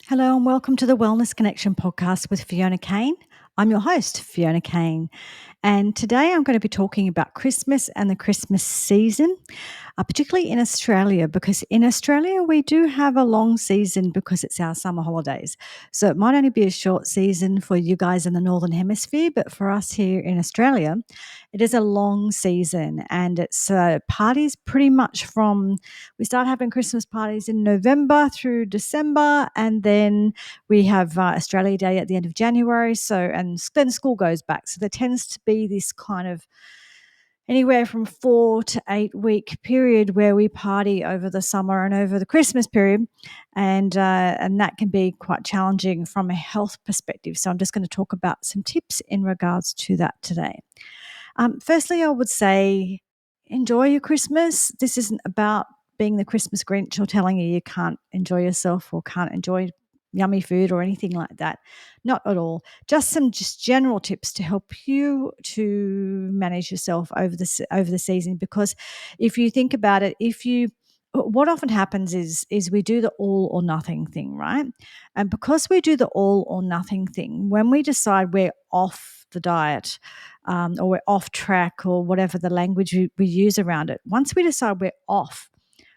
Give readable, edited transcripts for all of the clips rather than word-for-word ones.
Hello and welcome to the Wellness Connection podcast with Fiona Kane. I'm your host, Fiona Kane, and today I'm going to be talking about Christmas and the Christmas season, particularly in Australia, because in Australia we do have a long season because it's our summer holidays. So it might only be a short season for you guys in the Northern Hemisphere, but for us here in Australia, it is a long season and it's parties pretty much from we start having Christmas parties in November through December, and then we have Australia Day at the end of January. So, and then school goes back. So there tends to be this kind of anywhere from 4 to 8 week period where we party over the summer and over the Christmas period, and that can be quite challenging from a health perspective. So I'm just going to talk about some tips in regards to that today. Firstly, I would say enjoy your Christmas. This isn't about being the Christmas Grinch or telling you can't enjoy yourself or can't enjoy yummy food or anything like that. Not at all. Just some general tips to help you to manage yourself over the season. Because if you think about it, if you what often happens is we do the all or nothing thing, right? And because we do the all or nothing thing, when we decide we're off the diet, or we're off track or whatever the language we use around it, once we decide we're off,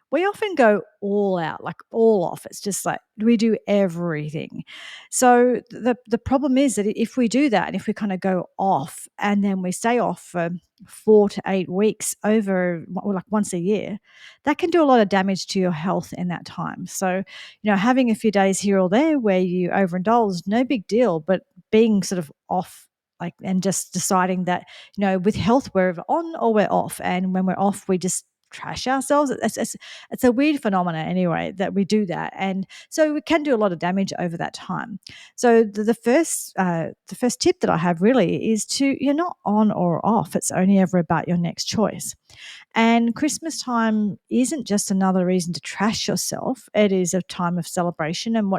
we often go all out, like all off. It's just like we do everything. So the problem is that if we do that and if we kind of go off and then we stay off for 4 to 8 weeks over like once a year, that can do a lot of damage to your health in that time. So, having a few days here or there where you overindulge, no big deal, but being sort of off like and just deciding that, with health we're on or we're off. And when we're off, we just trash ourselves. It's a weird phenomena anyway that we do that, and so we can do a lot of damage over that time. So the first tip that I have really is to you're not on or off. It's only ever about your next choice. And Christmas time isn't just another reason to trash yourself. It is a time of celebration, and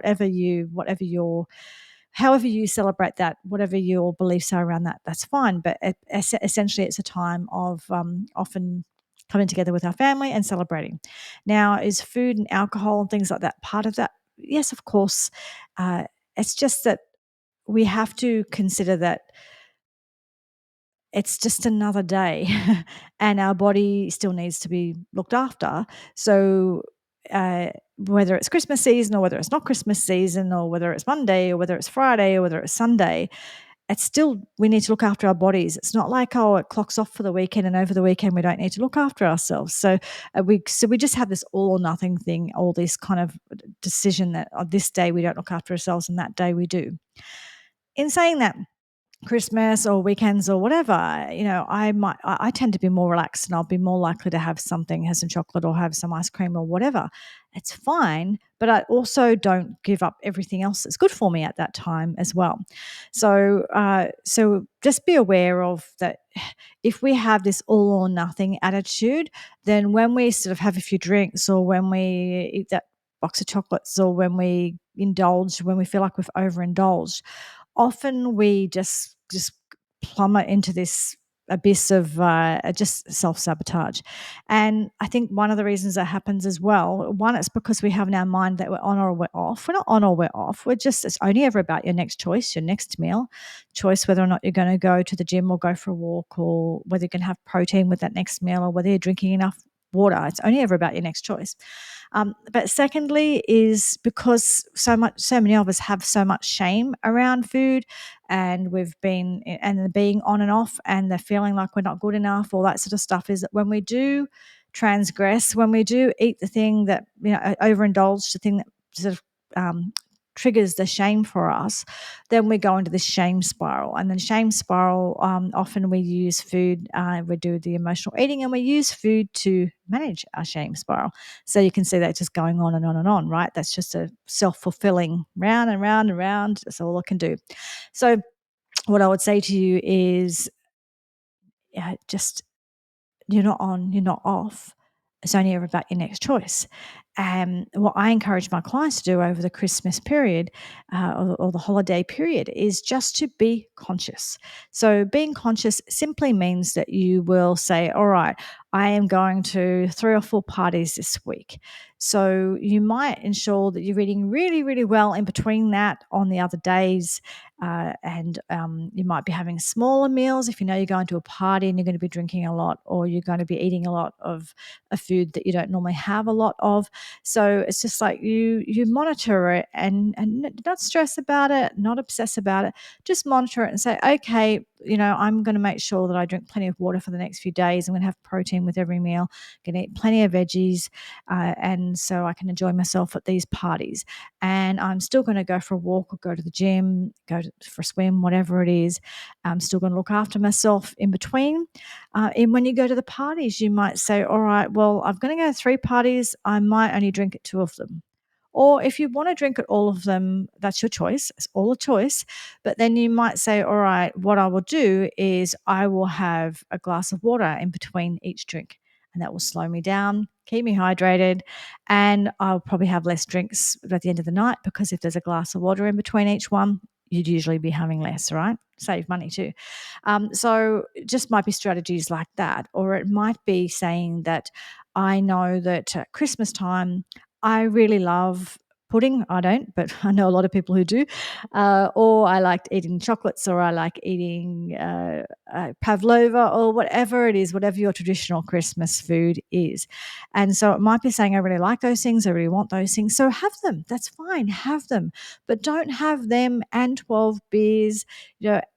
however you celebrate that, whatever your beliefs are around that, that's fine. But essentially, it's a time of often coming together with our family and celebrating. Now, is food and alcohol and things like that part of that? Yes, of course. Uh, it's just that we have to consider that it's just another day and our body still needs to be looked after. So, whether it's Christmas season or whether it's not Christmas season or whether it's Monday or whether it's Friday or whether it's Sunday, it's still we need to look after our bodies. It's not like, oh, it clocks off for the weekend and over the weekend we don't need to look after ourselves. So we just have this all or nothing thing, all this kind of decision that on this day we don't look after ourselves and that day we do. In saying that, Christmas or weekends or whatever, I tend to be more relaxed and I'll be more likely to have some chocolate or have some ice cream or whatever. It's fine, but I also don't give up everything else that's good for me at that time as well. So just be aware of that. If we have this all or nothing attitude, then when we sort of have a few drinks or when we eat that box of chocolates or when we indulge, when we feel like we've overindulged, often we just plummet into this abyss of just self-sabotage. And I think one of the reasons that happens as well, one, it's because we have in our mind that we're on or we're off. We're not on or we're off. It's only ever about your next choice, your next meal choice, whether or not you're going to go to the gym or go for a walk or whether you're going to have protein with that next meal or whether you're drinking enough water. It's only ever about your next choice. But secondly, is because so many of us have so much shame around food, and being on and off, and the feeling like we're not good enough, all that sort of stuff. Is that when we do transgress, when we do eat the thing that overindulge, the thing that sort of triggers the shame for us, then we go into this shame spiral. And then shame spiral, often we use food, we do the emotional eating, and we use food to manage our shame spiral. So you can see that just going on and on and on, right? That's just a self-fulfilling round and round and round. That's all it can do. So what I would say to you is just you're not on, you're not off. It's only ever about your next choice. What I encourage my clients to do over the Christmas period or the holiday period is just to be conscious. So, being conscious simply means that you will say, all right, I am going to 3 or 4 parties this week. So you might ensure that you're eating really, really well in between that on the other days. And you might be having smaller meals if you know you're going to a party and you're going to be drinking a lot, or you're going to be eating a lot of a food that you don't normally have a lot of. So it's just like you monitor it and not stress about it, not obsess about it. Just monitor it and say, okay, I'm going to make sure that I drink plenty of water for the next few days. I'm going to have protein with every meal. I'm going to eat plenty of veggies, and so I can enjoy myself at these parties. And I'm still going to go for a walk or go to the gym, for a swim, whatever it is. I'm still going to look after myself in between. And when you go to the parties, you might say, all right, well, I'm going to go to 3 parties. I might only drink at 2 of them. Or if you want to drink at all of them, that's your choice. It's all a choice. But then you might say, all right, what I will do is I will have a glass of water in between each drink. And that will slow me down, keep me hydrated, and I'll probably have less drinks at the end of the night, because if there's a glass of water in between each one, you'd usually be having less, right? Save money too. So it just might be strategies like that. Or it might be saying that I know that at Christmas time, I really love pudding. I don't, but I know a lot of people who do. Or I like eating chocolates, or I like eating pavlova, or whatever it is, whatever your traditional Christmas food is. And so it might be saying, I really like those things. I really want those things. So have them. That's fine. Have them. But don't have them and 12 beers,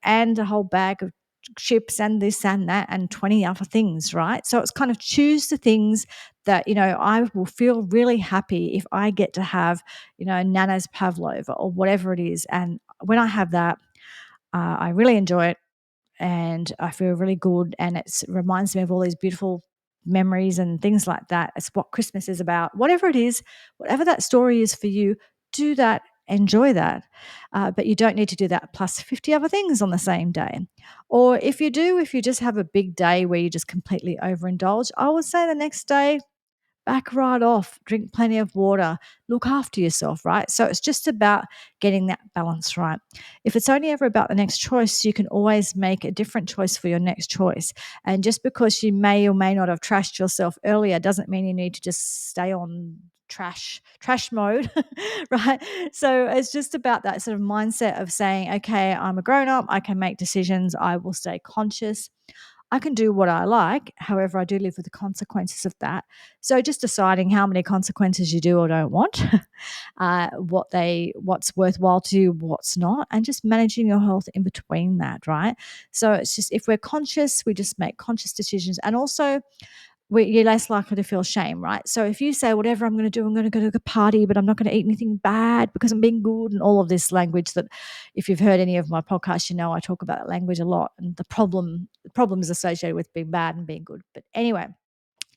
and a whole bag of chips and this and that and 20 other things, right? So it's kind of choose the things that, I will feel really happy if I get to have, Nana's pavlova or whatever it is. And when I have that, I really enjoy it and I feel really good. And it reminds me of all these beautiful memories and things like that. It's what Christmas is about. Whatever it is, whatever that story is for you, do that, enjoy that. But you don't need to do that plus 50 other things on the same day. Or if you do, if you just have a big day where you just completely overindulge, I would say the next day, back right off, drink plenty of water, look after yourself, right? So it's just about getting that balance right. If it's only ever about the next choice, you can always make a different choice for your next choice. And just because you may or may not have trashed yourself earlier doesn't mean you need to just stay on trash mode, right? So it's just about that sort of mindset of saying, okay, I'm a grown up, I can make decisions, I will stay conscious, I can do what I like. However, I do live with the consequences of that. So just deciding how many consequences you do or don't want, what's worthwhile to you, what's not, and just managing your health in between that, right? So it's just, if we're conscious, we just make conscious decisions, and also you're less likely to feel shame, right? So if you say, whatever I'm going to do, I'm going to go to a party, but I'm not going to eat anything bad because I'm being good, and all of this language that, if you've heard any of my podcasts, I talk about that language a lot, and the problems associated with being bad and being good. But anyway,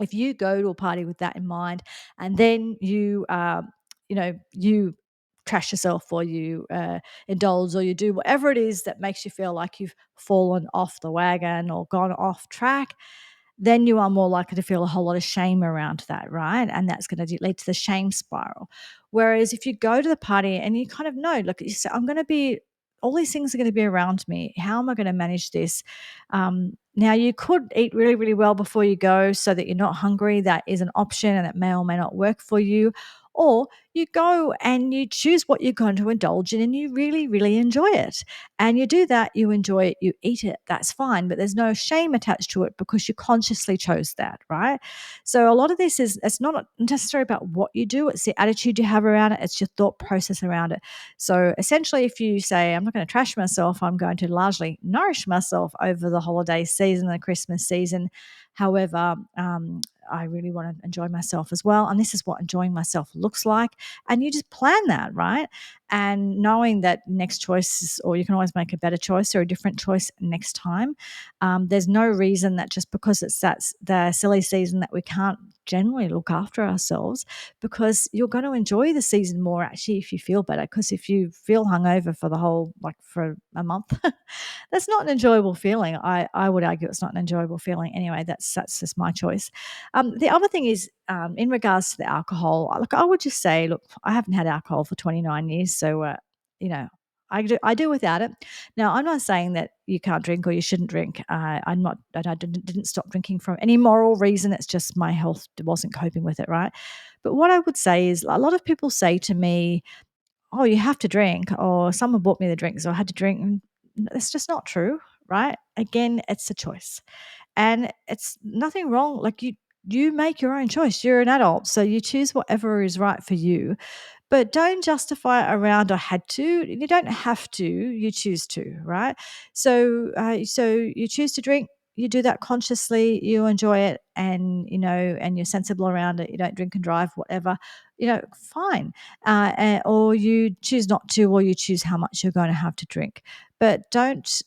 if you go to a party with that in mind, and then you trash yourself, or you indulge, or you do whatever it is that makes you feel like you've fallen off the wagon or gone off track, then you are more likely to feel a whole lot of shame around that, right? And that's going to lead to the shame spiral. Whereas if you go to the party and you kind of know, look, you say, all these things are going to be around me. How am I going to manage this? Now, you could eat really, really well before you go so that you're not hungry. That is an option, and it may or may not work for you. Or you go and you choose what you're going to indulge in, and you really, really enjoy it. And you do that, you enjoy it, you eat it, that's fine. But there's no shame attached to it because you consciously chose that, right? So a lot of this it's not necessarily about what you do, it's the attitude you have around it, it's your thought process around it. So essentially, if you say, I'm not going to trash myself, I'm going to largely nourish myself over the holiday season, the Christmas season. However, I really want to enjoy myself as well. And this is what enjoying myself looks like. And you just plan that, right? And knowing that next choice is, or you can always make a better choice or a different choice next time. There's no reason that just because that's the silly season that we can't generally look after ourselves, because you're going to enjoy the season more actually if you feel better. Because if you feel hungover for the whole, like for a month, that's not an enjoyable feeling. I would argue it's not an enjoyable feeling. Anyway, that's just my choice. The other thing is, in regards to the alcohol, look, I would just say, look, I haven't had alcohol for 29 years, so you know, I do without it. Now, I'm not saying that you can't drink or you shouldn't drink. I'm not. I didn't stop drinking from any moral reason. It's just my health wasn't coping with it, right? But what I would say is a lot of people say to me, "Oh, you have to drink," or "Someone bought me the drink, so I had to drink." And it's just not true, right? Again, it's a choice, and it's nothing wrong. Like you make your own choice. You're an adult, so you choose whatever is right for you, but don't justify it around "I had to." You don't have to, you choose to, right? So you choose to drink, you do that consciously, you enjoy it, and and you're sensible around it. You don't drink and drive, whatever, fine. Or you choose not to, or you choose how much you're going to have to drink. But don't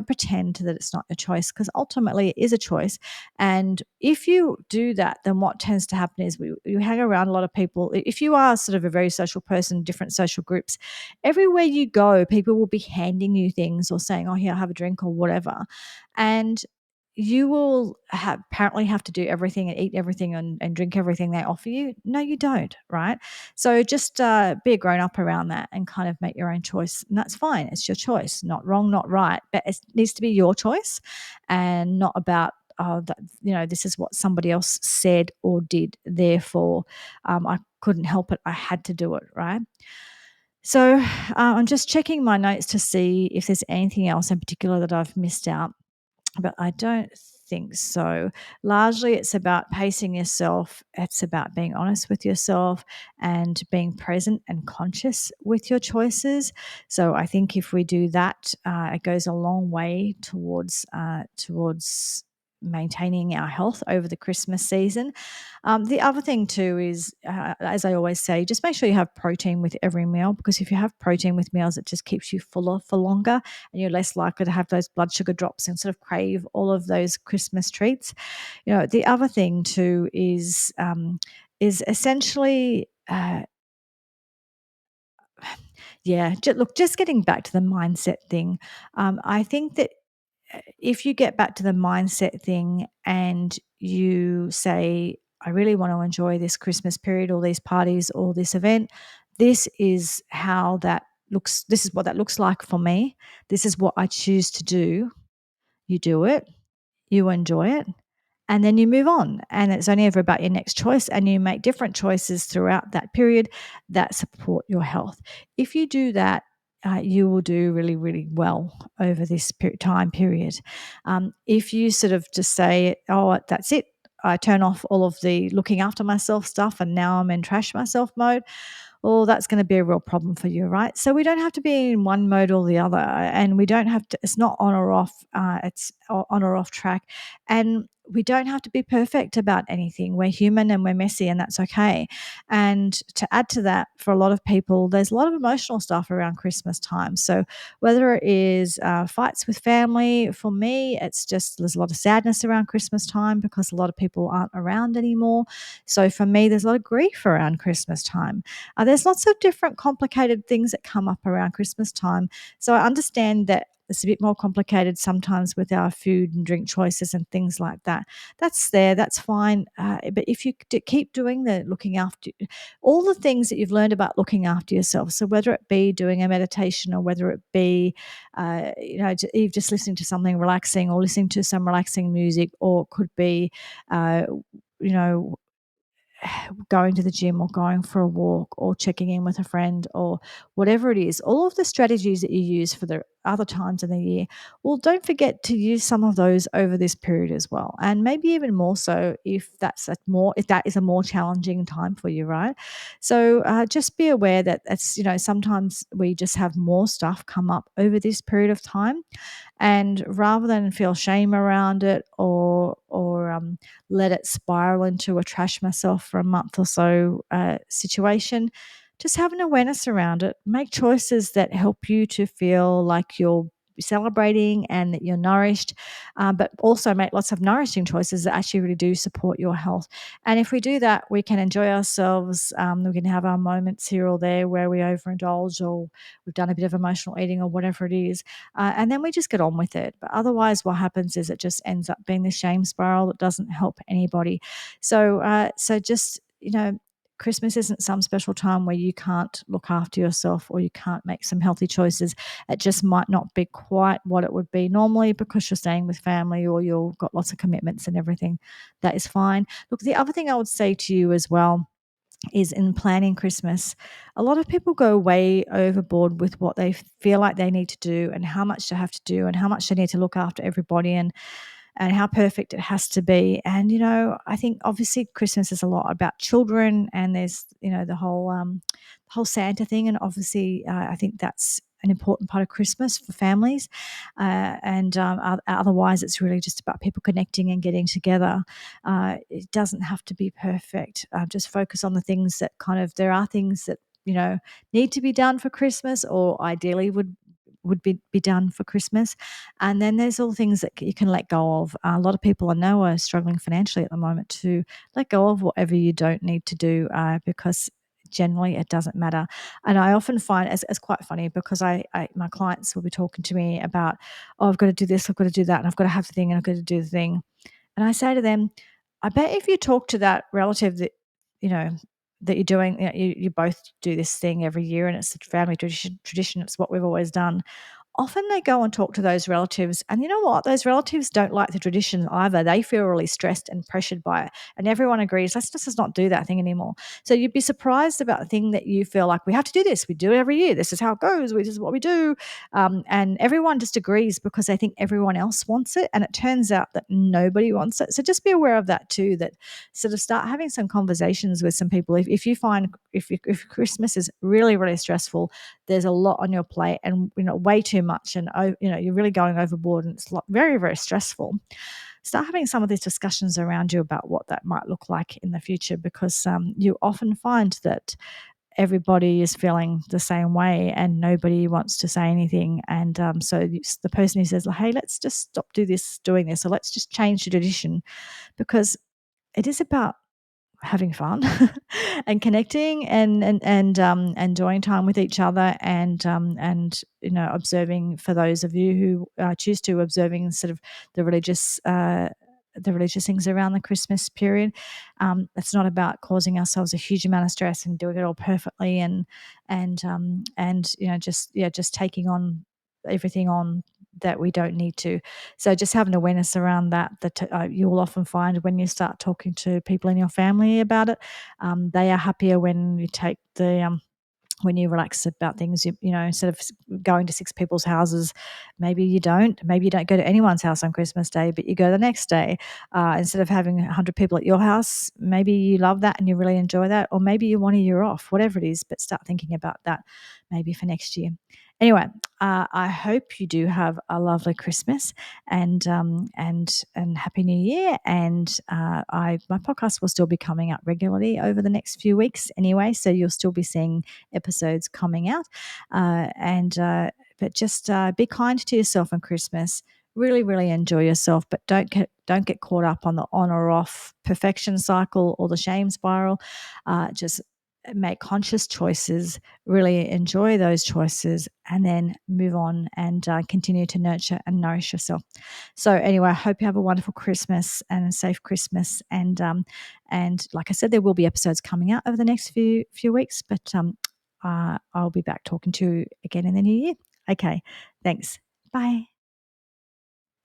pretend that it's not your choice, because ultimately it is a choice. And if you do that, then what tends to happen is you hang around a lot of people. If you are sort of a very social person, different social groups, everywhere you go, people will be handing you things or saying, "Oh, here, have a drink," or whatever. And you will apparently have to do everything and eat everything and drink everything they offer you. No, you don't, right? So just be a grown up around that and kind of make your own choice. And that's fine. It's your choice, not wrong, not right. But it needs to be your choice and not about, oh, this is what somebody else said or did. Therefore, I couldn't help it. I had to do it, right? So I'm just checking my notes to see if there's anything else in particular that I've missed out, but I don't think so. Largely, it's about pacing yourself. It's about being honest with yourself and being present and conscious with your choices. So I think if we do that, it goes a long way towards maintaining our health over the Christmas season. The other thing too is, as I always say, just make sure you have protein with every meal, because if you have protein with meals, it just keeps you fuller for longer, and you're less likely to have those blood sugar drops and sort of crave all of those Christmas treats. The other thing too is essentially, yeah, look, just getting back to the mindset thing. I think that if you get back to the mindset thing and you say, "I really want to enjoy this Christmas period or these parties or this event, this is how that looks, this is what that looks like for me. This is what I choose to do." You do it, you enjoy it, and then you move on. And it's only ever about your next choice, and you make different choices throughout that period that support your health. If you do that, you will do really, really well over this time period. If you sort of just say, "Oh, that's it, I turn off all of the looking after myself stuff and now I'm in trash myself mode," well, that's going to be a real problem for you, right? So we don't have to be in one mode or the other, and we don't have to. It's not on or off. It's on or off track, and we don't have to be perfect about anything. We're human and we're messy, and that's okay. And to add to that, for a lot of people, there's a lot of emotional stuff around Christmas time. So whether it is fights with family, for me, it's just there's a lot of sadness around Christmas time because a lot of people aren't around anymore. So for me, there's a lot of grief around Christmas time. There's lots of different complicated things that come up around Christmas time. So I understand that it's a bit more complicated sometimes with our food and drink choices and things like that. That's there, that's fine. But if you keep doing the looking after all the things that you've learned about looking after yourself, so whether it be doing a meditation or whether it be, even just listening to something relaxing or listening to some relaxing music, or it could be, uh, you know, going to the gym or going for a walk or checking in with a friend or whatever it is, all of the strategies that you use for the other times in the year, well, don't forget to use some of those over this period as well. And maybe even more so if that is a more challenging time for you, right? So just be aware that sometimes we just have more stuff come up over this period of time, and rather than feel shame around it or let it spiral into a trash myself for a month or so situation, just have an awareness around it. Make choices that help you to feel like you're celebrating and that you're nourished, but also make lots of nourishing choices that actually really do support your health. And if we do that, we can enjoy ourselves. We can have our moments here or there where we overindulge or we've done a bit of emotional eating or whatever it is, and then we just get on with it. But otherwise, what happens is it just ends up being the shame spiral that doesn't help anybody. So just Christmas isn't some special time where you can't look after yourself or you can't make some healthy choices. It just might not be quite what it would be normally because you're staying with family or you've got lots of commitments and everything. That is fine. Look, the other thing I would say to you as well is in planning Christmas, a lot of people go way overboard with what they feel like they need to do and how much they have to do and how much they need to look after everybody and how perfect it has to be. And, I think obviously Christmas is a lot about children and there's, the whole Santa thing. And obviously, I think that's an important part of Christmas for families. Otherwise, it's really just about people connecting and getting together. It doesn't have to be perfect. Just focus on the things that there are things that, need to be done for Christmas or ideally would be done for Christmas. And then there's all things that you can let go of. A lot of people I know are struggling financially at the moment to let go of whatever you don't need to do because generally it doesn't matter. And I often find it's quite funny because my clients will be talking to me about, oh, I've got to do this, I've got to do that, and I've got to have the thing, and I've got to do the thing. And I say to them, I bet if you talk to that relative that, you know, that you're doing, you both do this thing every year and it's a family tradition, it's what we've always done. Often they go and talk to those relatives, and you know what? Those relatives don't like the tradition either. They feel really stressed and pressured by it, and everyone agrees, let's just not do that thing anymore. So you'd be surprised about the thing that you feel like we have to do this. We do it every year. This is how it goes. This is what we do, and everyone just agrees because they think everyone else wants it, and it turns out that nobody wants it. So just be aware of that too. That sort of start having some conversations with some people. If you find if Christmas is really really stressful, there's a lot on your plate and way too much and you're really going overboard and it's very very stressful, start having some of these discussions around you about what that might look like in the future because you often find that everybody is feeling the same way and nobody wants to say anything, and so the person who says, hey, let's just stop doing this, or let's just change the tradition, because it is about having fun and connecting and enjoying time with each other and observing, for those of you who choose to, observing sort of the religious things around the Christmas period. It's not about causing ourselves a huge amount of stress and doing it all perfectly and just taking on everything on that we don't need to. So just have an awareness around that you will often find when you start talking to people in your family about it. They are happier when you take when you relax about things. Instead of going to six people's houses, maybe you don't go to anyone's house on Christmas Day, but you go the next day. Instead of having 100 people at your house, maybe you love that and you really enjoy that, or maybe you want a year off, whatever it is, but start thinking about that maybe for next year. Anyway, I hope you do have a lovely Christmas and Happy New Year. And my podcast will still be coming out regularly over the next few weeks anyway, so you'll still be seeing episodes coming out. But just be kind to yourself on Christmas. Really, really enjoy yourself, but don't get caught up on the on or off perfection cycle or the shame spiral. Just make conscious choices, really enjoy those choices, and then move on and continue to nurture and nourish yourself. So anyway, I hope you have a wonderful Christmas and a safe Christmas. And like I said, there will be episodes coming out over the next few weeks, but I'll be back talking to you again in the new year. Okay, thanks. Bye.